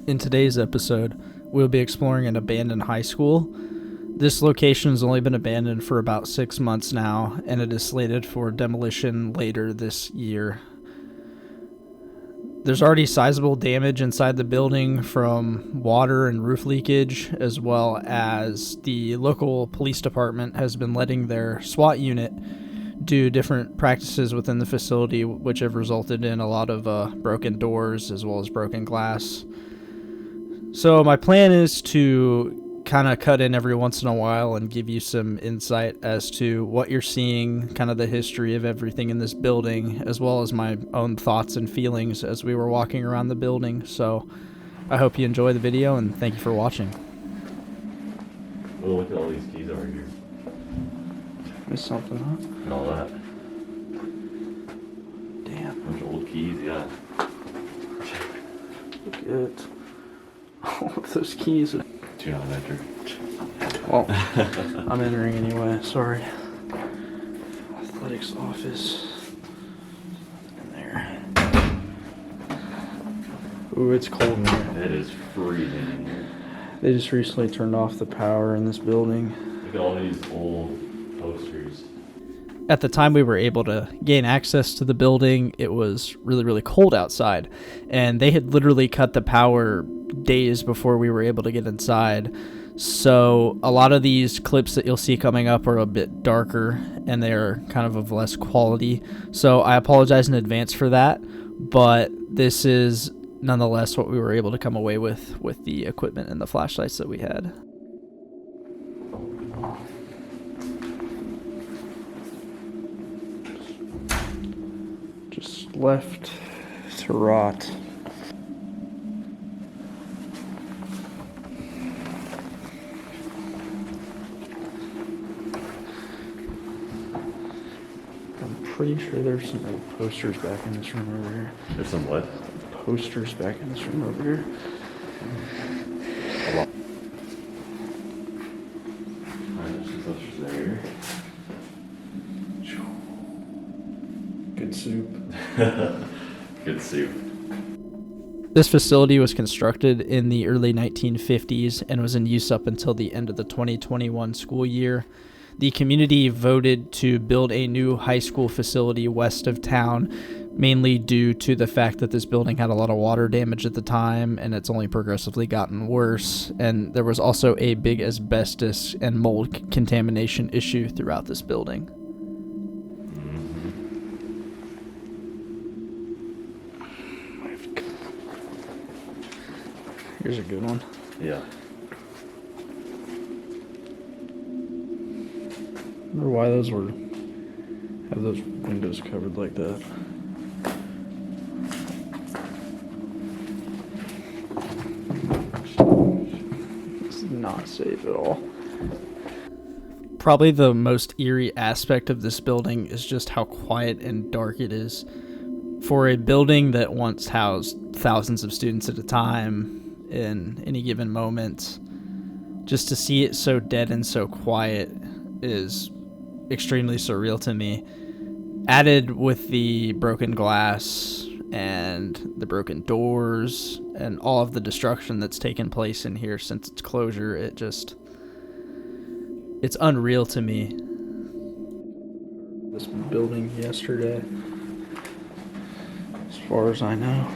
In today's episode, we'll be exploring an abandoned high school. This location has only been abandoned for about 6 months now, and it is slated for demolition later this year. There's already sizable damage inside the building from water and roof leakage, as well as the local police department has been letting their SWAT unit do different practices within the facility, which have resulted in a lot of broken doors as well as broken glass. So my plan is to kind of cut in every once in a while and give you some insight as to what you're seeing, kind of the history of everything in this building, as well as my own thoughts and feelings as we were walking around the building. So I hope you enjoy the video, and thank you for watching. Oh, look at all these keys over here. Missed something, huh? And all that. Damn. Bunch of old keys, yeah. Look at all of those keys. Do not enter. Well, I'm entering anyway, sorry. Athletics office. In there. Ooh, it's cold in here. It is freezing in here. They just recently turned off the power in this building. Look at all these old posters. At the time we were able to gain access to the building, it was really, really cold outside. And they had literally cut the power days before we were able to get inside. So a lot of these clips that you'll see coming up are a bit darker, and they're kind of less quality. So I apologize in advance for that, but this is nonetheless what we were able to come away with the equipment and the flashlights that we had. Just left to rot. I'm pretty sure there's some posters back in this room over here. There's some what? Posters back in this room over here. A lot. Alright, there's some posters there. Good soup. Good soup. This facility was constructed in the early 1950s and was in use up until the end of the 2021 school year. The community voted to build a new high school facility west of town, mainly due to the fact that this building had a lot of water damage at the time, and it's only progressively gotten worse. And there was also a big asbestos and mold contamination issue throughout this building. Here's a good one. Yeah. I wonder why those have those windows covered like that. It's not safe at all. Probably the most eerie aspect of this building is just how quiet and dark it is. For a building that once housed thousands of students at a time in any given moment, just to see it so dead and so quiet is extremely surreal to me. Added with the broken glass and the broken doors and all of the destruction that's taken place in here since its closure, it's unreal to me. This building yesterday, as far as I know.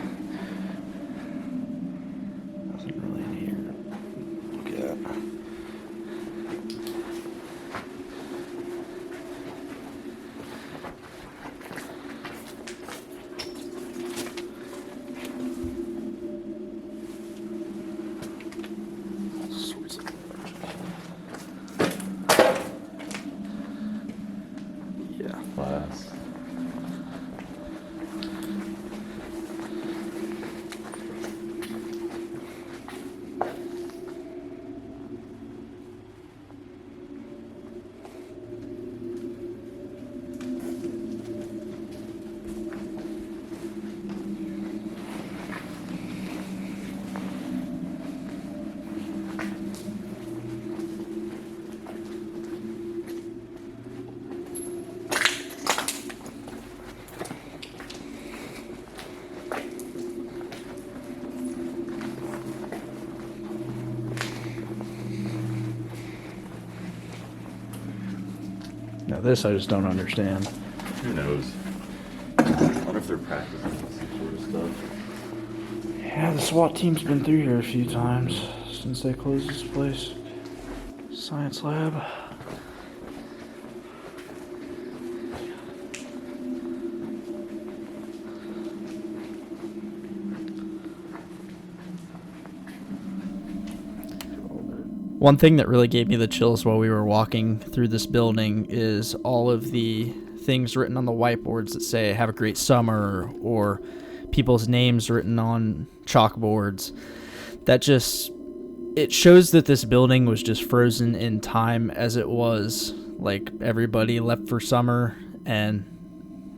Nothing really in here to look at. Yeah. Class. Now this I just don't understand. Who knows? I wonder if they're practicing some sort of stuff. Yeah, the SWAT team's been through here a few times since they closed this place. Science lab. One thing that really gave me the chills while we were walking through this building is all of the things written on the whiteboards that say "Have a great summer" or people's names written on chalkboards. That just, it shows that this building was just frozen in time as it was. Like, everybody left for summer and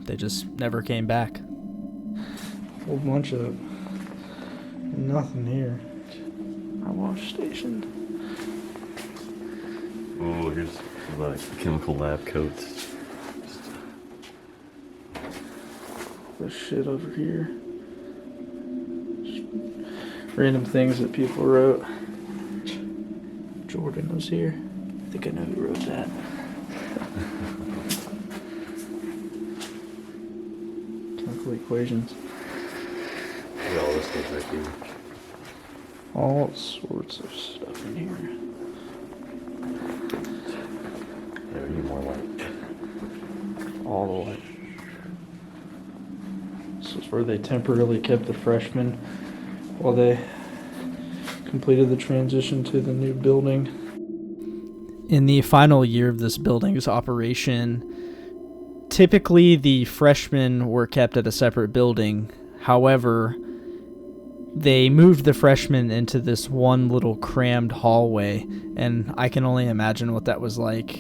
they just never came back. Whole bunch of nothing here. Our wash station. Oh, here's like chemical lab coats. This shit over here. Just random things that people wrote. Jordan was here. I think I know who wrote that. Chemical equations. Look at all this stuff right here. All sorts of stuff in here. Yeah, we need more light. All the way. This is where they temporarily kept the freshmen while they completed the transition to the new building. In the final year of this building's operation, typically the freshmen were kept at a separate building. However, they moved the freshmen into this one little crammed hallway, and I can only imagine what that was like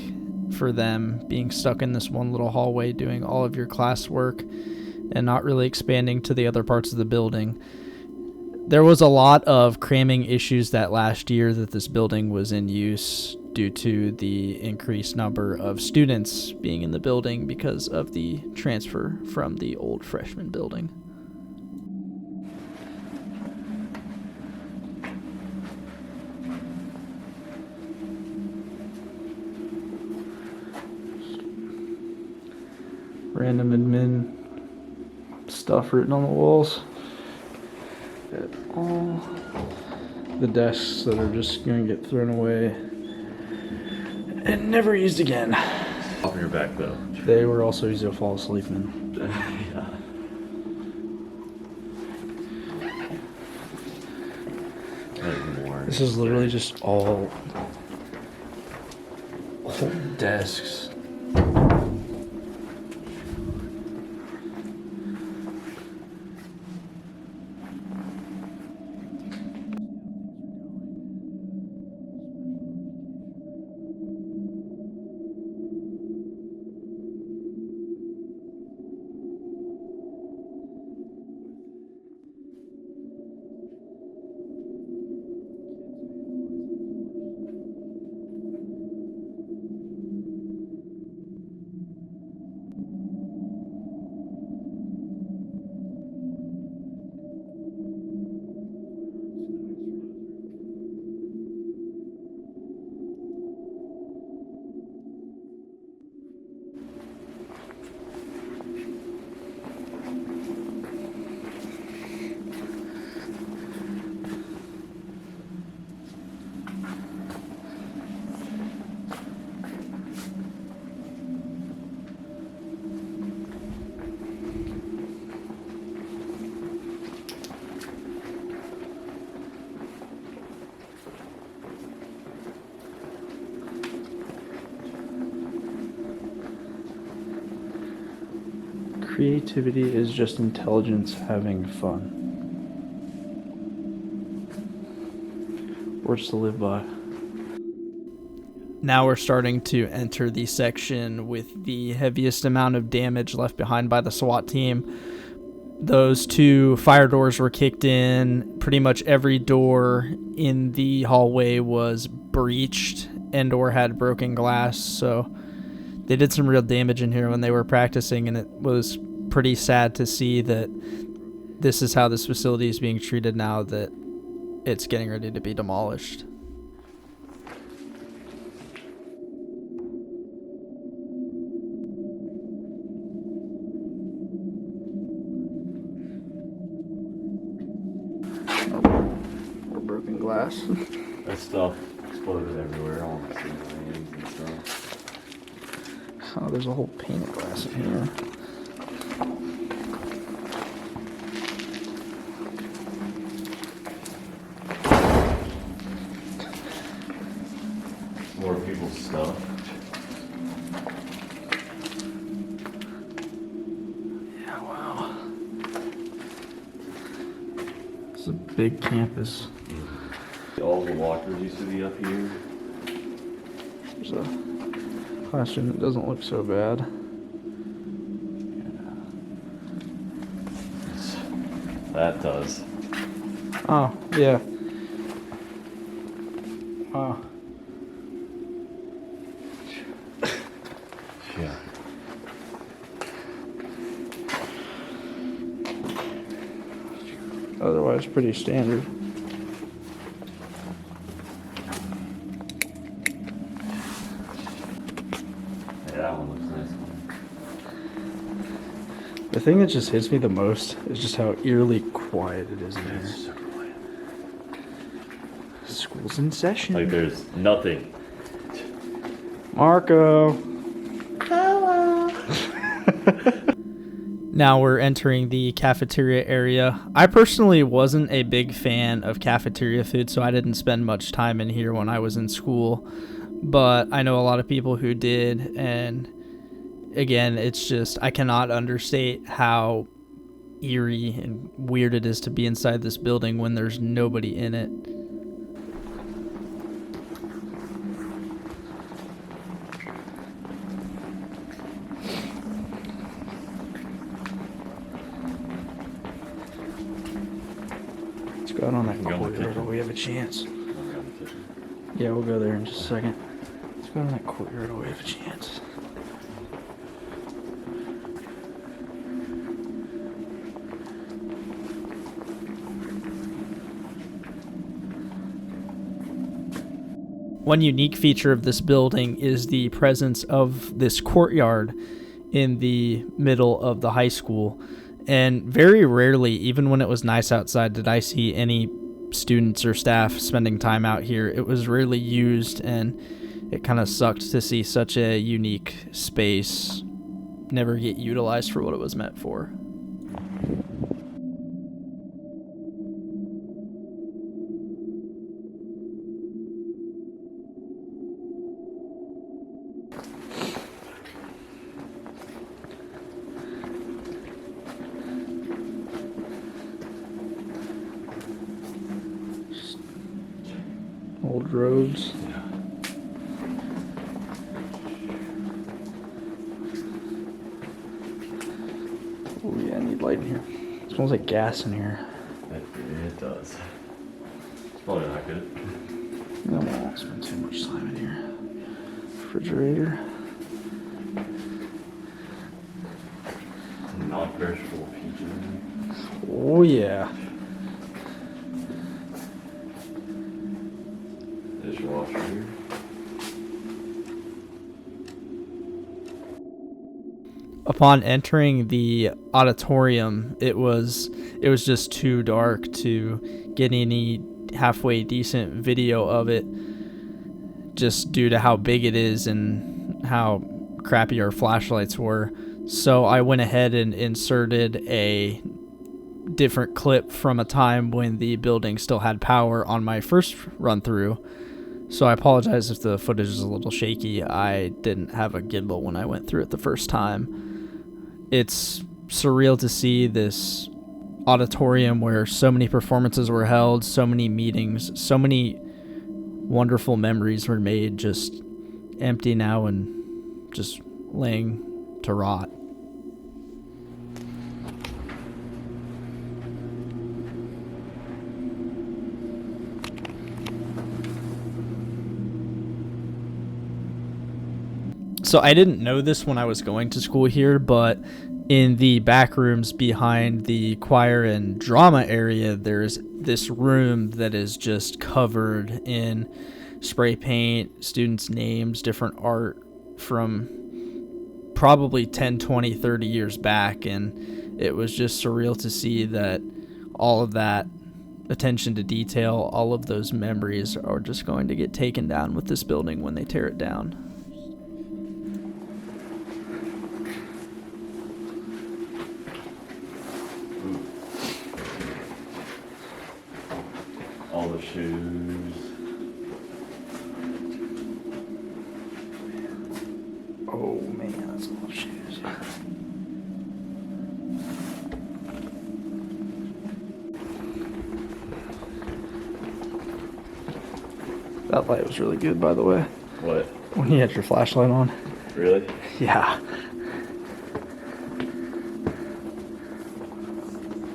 for them, being stuck in this one little hallway doing all of your classwork and not really expanding to the other parts of the building. There was a lot of cramming issues that last year that this building was in use due to the increased number of students being in the building because of the transfer from the old freshman building. Random admin stuff written on the walls. Got all the desks that are just going to get thrown away and never used again. Off your back though. They were also easy to fall asleep in. Yeah. More. This is literally just all desks. Creativity is just intelligence having fun. Words to live by. Now we're starting to enter the section with the heaviest amount of damage left behind by the SWAT team. Those 2 fire doors were kicked in. Pretty much every door in the hallway was breached and or had broken glass, so they did some real damage in here when they were practicing, and it was pretty sad to see that this is how this facility is being treated now that it's getting ready to be demolished. glass. That stuff exploded everywhere, all the lanes and stuff. Oh, there's a whole pane of glass in here. More people's stuff. Yeah, wow. It's a big campus. All the lockers used to be up here. There's a classroom that doesn't look so bad. That does. Oh, yeah. Wow. Yeah. Otherwise, pretty standard. Yeah, that one looks nice. The thing that just hits me the most is just how eerily quiet it is in here. It's so quiet. School's in session. Like there's nothing. Marco. Now we're entering the cafeteria area. I personally wasn't a big fan of cafeteria food, so I didn't spend much time in here when I was in school. But I know a lot of people who did, and again, it's just, I cannot understate how eerie and weird it is to be inside this building when there's nobody in it. Let's go out on that courtyard while we have a chance. Yeah, we'll go there in just a second. Let's go on that courtyard while we have a chance. One unique feature of this building is the presence of this courtyard in the middle of the high school. And very rarely, even when it was nice outside, did I see any students or staff spending time out here. It was rarely used, and it kind of sucked to see such a unique space never get utilized for what it was meant for. Old roads. Oh yeah, I need light in here. It smells like gas in here. It does. It's probably not good. No, I won't spend too much time in here. Refrigerator. Non-perishable peaches. Oh yeah. Dishwasher here. Upon entering the auditorium, it was just too dark to get any halfway decent video of it, just due to how big it is and how crappy our flashlights were. So I went ahead and inserted a different clip from a time when the building still had power on my first run through. So I apologize if the footage is a little shaky. I didn't have a gimbal when I went through it the first time. It's surreal to see this auditorium where so many performances were held, so many meetings, so many wonderful memories were made, just empty now and just laying to rot. So I didn't know this when I was going to school here, but in the back rooms behind the choir and drama area, there's this room that is just covered in spray paint, students' names, different art from probably 10, 20, 30 years back. And it was just surreal to see that all of that attention to detail, all of those memories are just going to get taken down with this building when they tear it down. All the shoes. Oh man, that's a lot of shoes. That light was really good, by the way. What? When you had your flashlight on. Really? Yeah.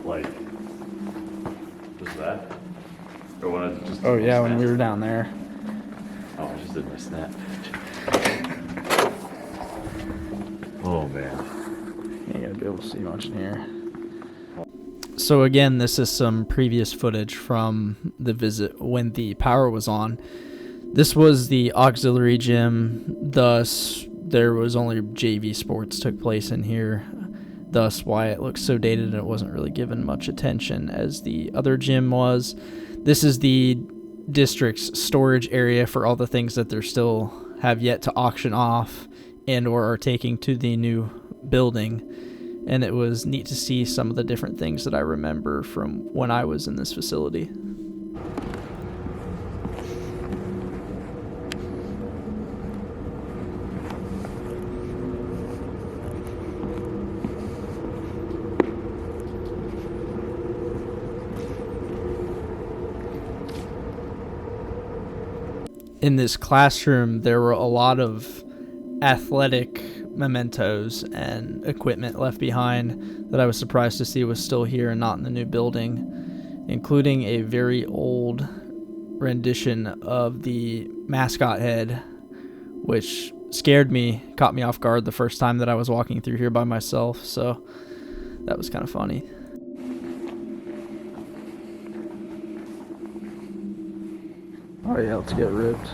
Like, was that? Or when I just Oh yeah, when snap? we were down there. Oh, I just did my snap. Oh man. You ain't gonna be able to see much in here. So again, this is some previous footage from the visit when the power was on. This was the auxiliary gym, thus there was only JV sports took place in here, thus why it looks so dated and it wasn't really given much attention as the other gym was. This is the district's storage area for all the things that they still have yet to auction off and or are taking to the new building. And it was neat to see some of the different things that I remember from when I was in this facility. In this classroom, there were a lot of athletic mementos and equipment left behind that I was surprised to see was still here and not in the new building, including a very old rendition of the mascot head, which scared me, caught me off guard the first time that I was walking through here by myself, so that was kind of funny. Oh yeah, let's get ripped.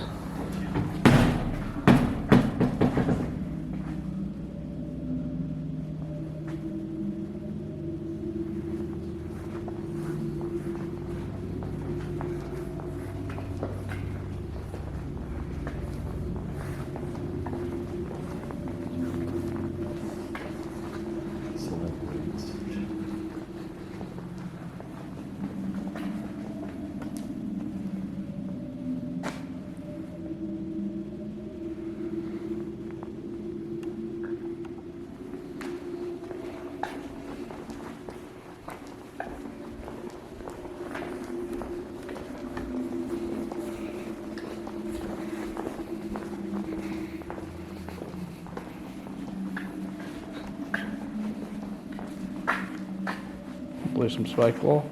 Play some spike ball.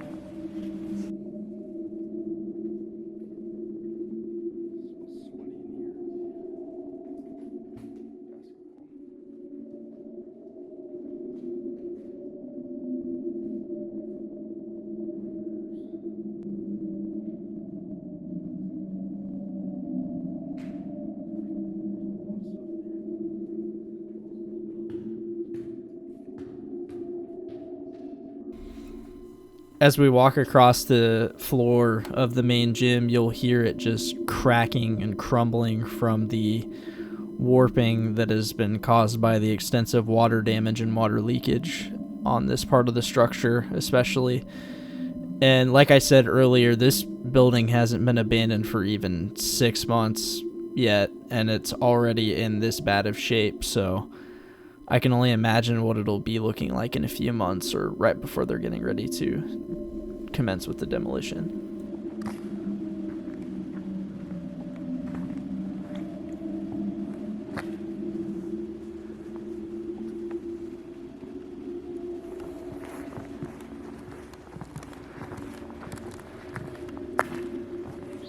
As we walk across the floor of the main gym, you'll hear it just cracking and crumbling from the warping that has been caused by the extensive water damage and water leakage on this part of the structure, especially. And like I said earlier, this building hasn't been abandoned for even 6 months yet, and it's already in this bad of shape, so I can only imagine what it'll be looking like in a few months or right before they're getting ready to commence with the demolition.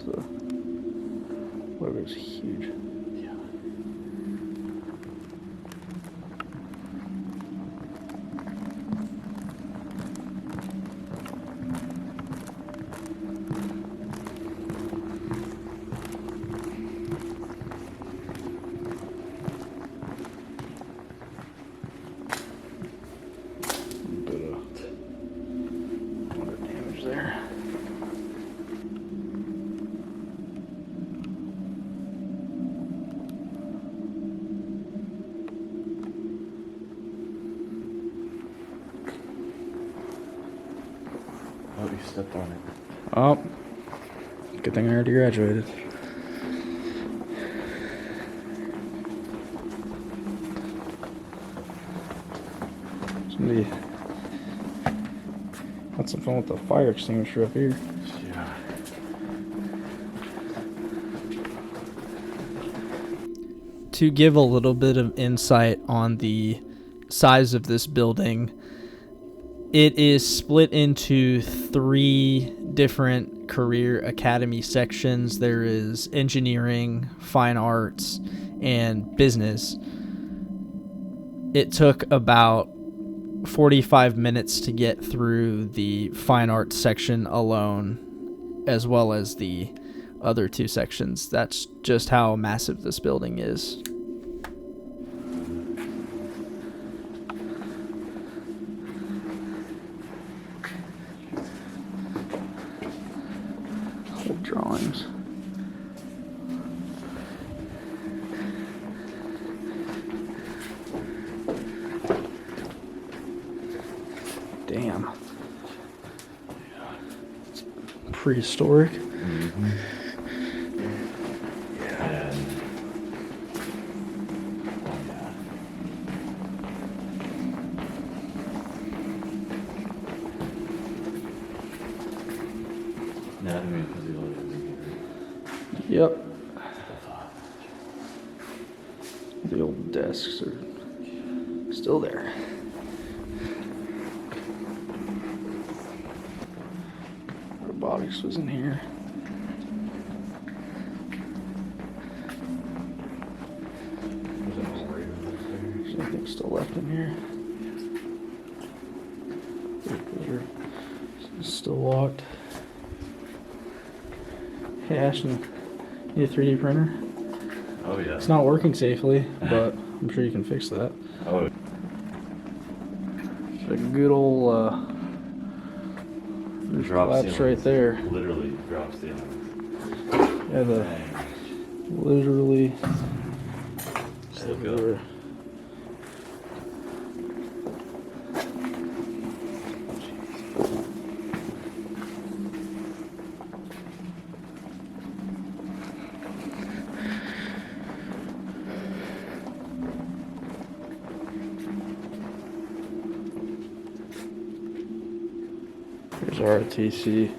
The logo is huge. stepped on it. Oh, good thing I already graduated. Somebody had some fun with the fire extinguisher up here. Yeah. To give a little bit of insight on the size of this building, it is split into 3 different career academy sections. There is engineering, fine arts, and business. It took about 45 minutes to get through the fine arts section alone, as well as the other 2 sections. That's just how massive this building is. Old drawings. Damn. It's prehistoric. Mm-hmm. Yeah. Anatomy and physiology. Yep. The old desks are still there. Robotics was in here. There's anything still left in here? Still locked. Hey Ashton, need a 3D printer? Oh yeah. It's not working safely, but I'm sure you can fix that. Oh. It's a good old Drop collapse ceiling. right there. Literally drop ceiling. Yeah, the literally. Still go. Here's ROTC.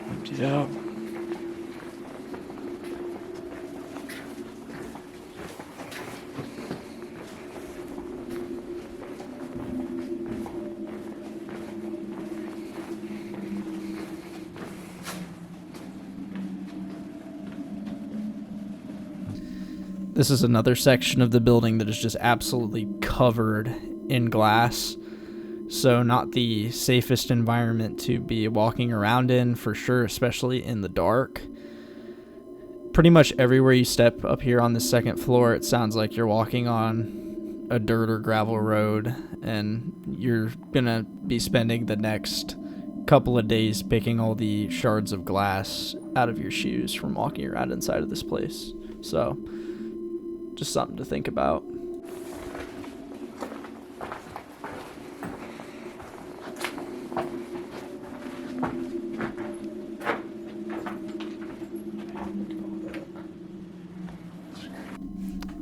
Emptied out. This is another section of the building that is just absolutely covered in glass. So not the safest environment to be walking around in for sure, especially in the dark. Pretty much everywhere you step up here on the second floor, it sounds like you're walking on a dirt or gravel road, and you're gonna be spending the next couple of days picking all the shards of glass out of your shoes from walking around inside of this place. So just something to think about.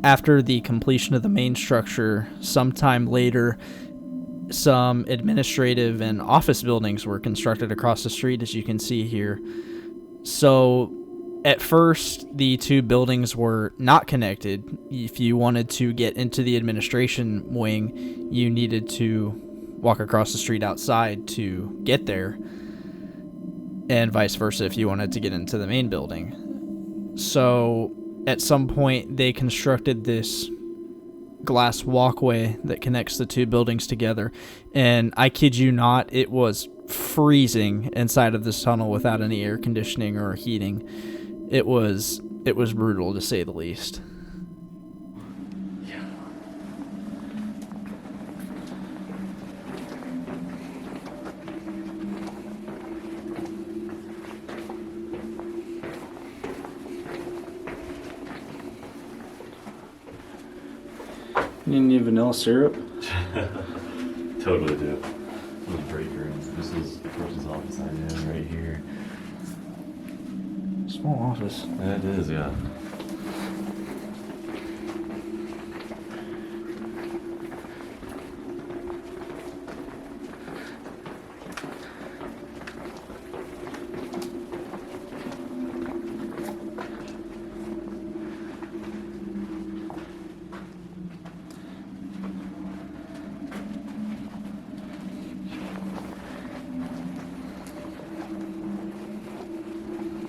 After the completion of the main structure, sometime later, some administrative and office buildings were constructed across the street, as you can see here. So at first, the 2 buildings were not connected. If you wanted to get into the administration wing, you needed to walk across the street outside to get there, and vice versa if you wanted to get into the main building. So at some point, they constructed this glass walkway that connects the 2 buildings together, and I kid you not, it was freezing inside of this tunnel without any air conditioning or heating. It was brutal, to say the least. You need vanilla syrup? Totally do. This is break room. This is the person's office I know right here. Small office. Yeah, it is, yeah.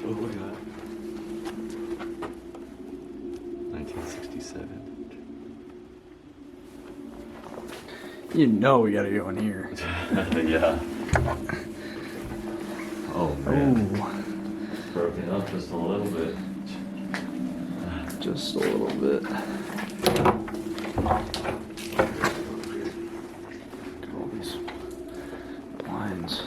Oh, look at that. 1967. You know we gotta go in here. Yeah. Oh, man. Ooh. Broken up just a little bit. Just a little bit. Look at all these blinds.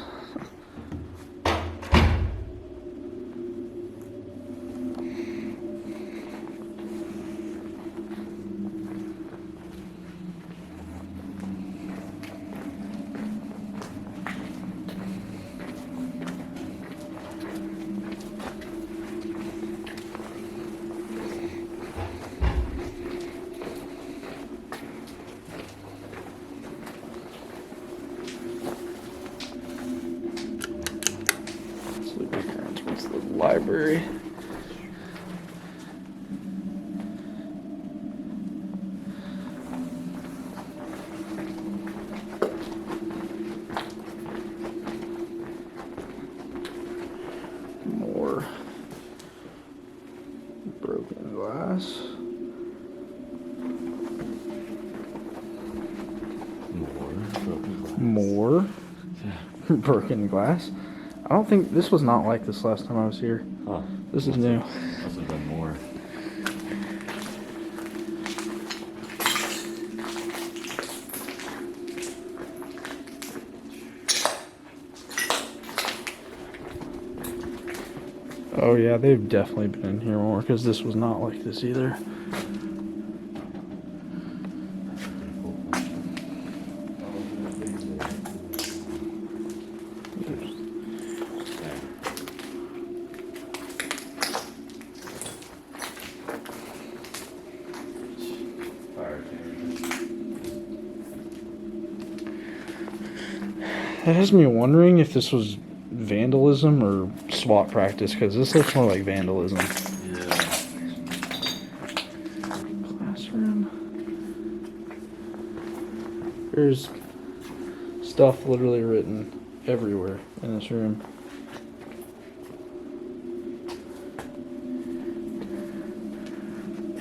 Towards the library. More broken glass. More broken glass. I don't think this was not like this last time I was here. Huh. This is new. Must have been more. Oh yeah, they've definitely been in here more because this was not like this either. It has me wondering if this was vandalism or SWAT practice, because this looks more like vandalism. Yeah. Classroom. There's stuff literally written everywhere in this room.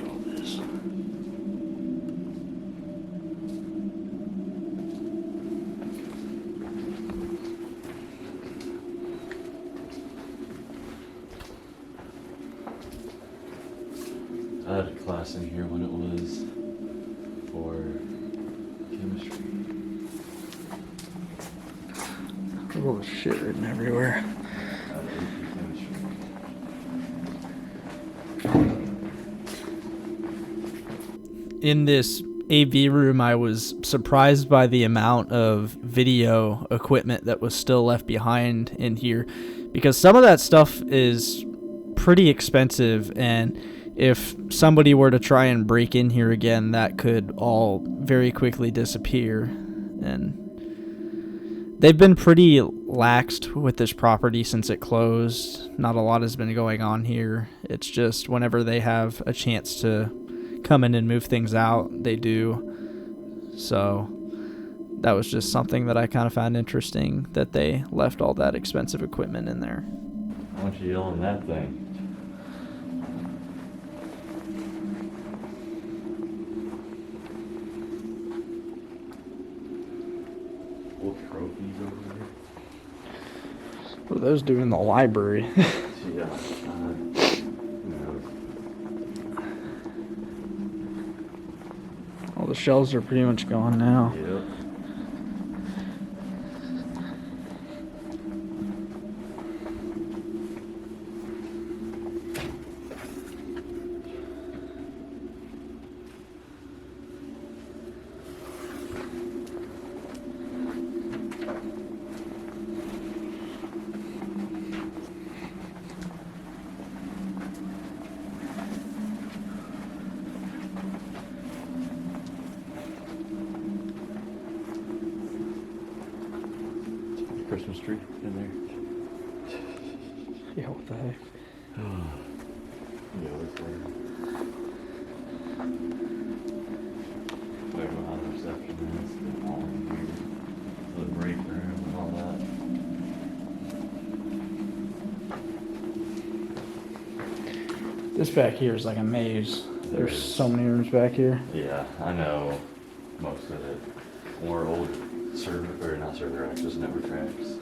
All this. I had a class in here when it was for chemistry. There's all this shit written everywhere. I had AP chemistry. In this AV room, I was surprised by the amount of video equipment that was still left behind in here, because some of that stuff is pretty expensive, and if somebody were to try and break in here again, that could all very quickly disappear. And they've been pretty laxed with this property since it closed. Not a lot has been going on here. It's just whenever they have a chance to come in and move things out, they do. So that was just something that I kind of found interesting, that they left all that expensive equipment in there. Why don't you yell on that thing? Old trophies over there. What are those doing in the library? Yeah. All the shelves are pretty much gone now. Yep. Christmas tree in there. Yeah, what the heck? Yeah, look there. There go how the reception is, the hall in here, the break room and all that. This back here is like a maze. There's There's- so many rooms back here. Yeah, I know most of it. More old server, or not server racks, just network racks.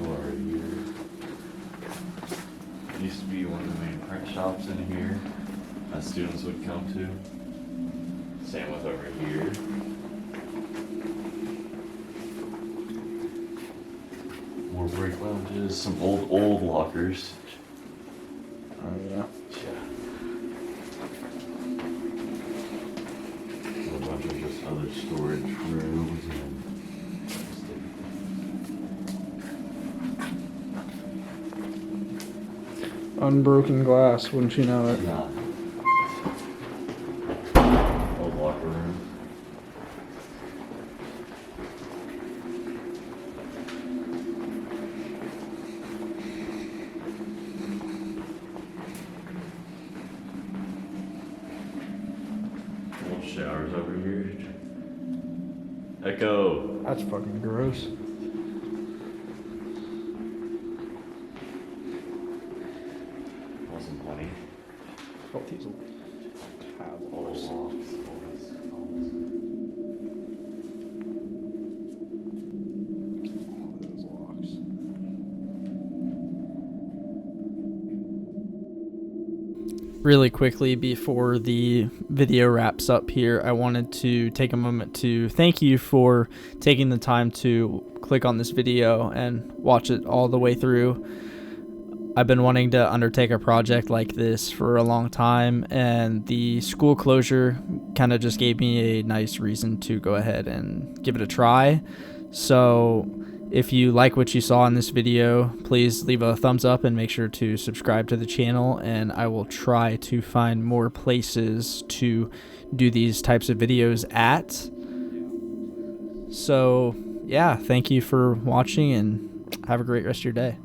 Over here. Used to be one of the main print shops in here that students would come to. Same with over here. More break lounges, some old lockers. Oh yeah. Yeah. A bunch of just other storage rooms and Unbroken glass, wouldn't you know it? nah. Old locker room. Little showers over here. Echo. That's fucking gross. Wasn't plenty. Oh, these will have Old locks. those locks. Really quickly before the video wraps up here, I wanted to take a moment to thank you for taking the time to click on this video and watch it all the way through. I've been wanting to undertake a project like this for a long time, and the school closure kind of just gave me a nice reason to go ahead and give it a try. So if you like what you saw in this video, please leave a thumbs up and make sure to subscribe to the channel, and I will try to find more places to do these types of videos at. So yeah, thank you for watching and have a great rest of your day.